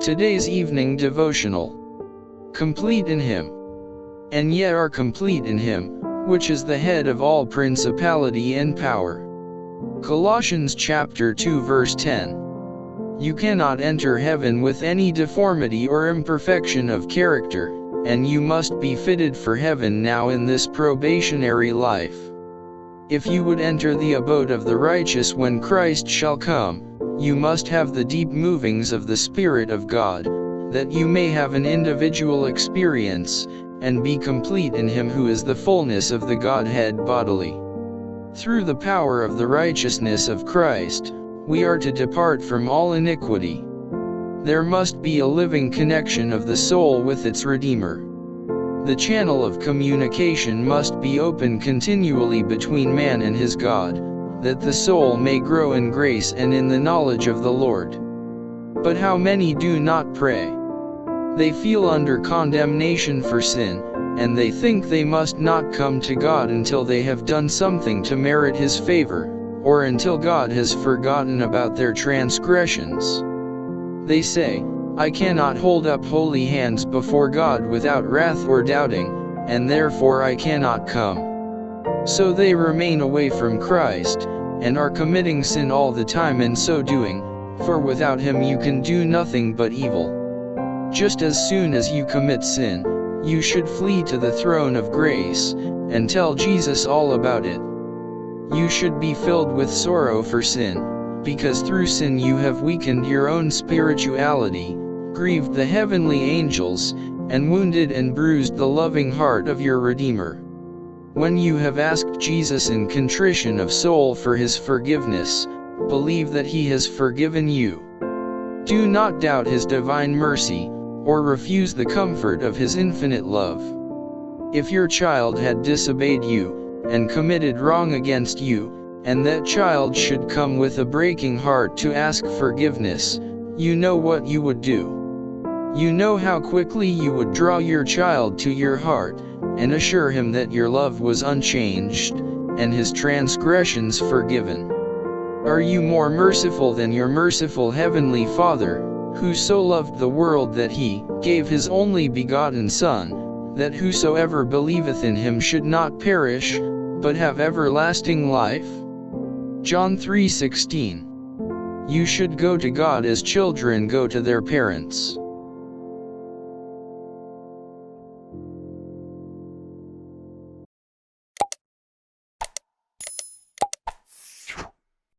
Today's evening devotional. Complete in Him. And yet are complete in Him, which is the head of all principality and power. Colossians chapter 2 verse 10. You cannot enter heaven with any deformity or imperfection of character, and you must be fitted for heaven now in this probationary life. If you would enter the abode of the righteous when Christ shall come, you must have the deep movings of the Spirit of God, that you may have an individual experience, and be complete in Him who is the fullness of the Godhead bodily. Through the power of the righteousness of Christ, we are to depart from all iniquity. There must be a living connection of the soul with its Redeemer. The channel of communication must be open continually between man and his God, that the soul may grow in grace and in the knowledge of the Lord. But how many do not pray? They feel under condemnation for sin, and they think they must not come to God until they have done something to merit His favor, or until God has forgotten about their transgressions. They say, I cannot hold up holy hands before God without wrath or doubting, and therefore I cannot come. So they remain away from Christ, and are committing sin all the time in so doing, for without Him you can do nothing but evil. Just as soon as you commit sin, you should flee to the throne of grace, and tell Jesus all about it. You should be filled with sorrow for sin, because through sin you have weakened your own spirituality, grieved the heavenly angels, and wounded and bruised the loving heart of your Redeemer. When you have asked Jesus in contrition of soul for His forgiveness, believe that He has forgiven you. Do not doubt His divine mercy, or refuse the comfort of His infinite love. If your child had disobeyed you, and committed wrong against you, and that child should come with a breaking heart to ask forgiveness, you know what you would do. You know how quickly you would draw your child to your heart, and assure him that your love was unchanged, and his transgressions forgiven. Are you more merciful than your merciful Heavenly Father, who so loved the world that He gave His only begotten Son, that whosoever believeth in Him should not perish, but have everlasting life? John 3:16. You should go to God as children go to their parents.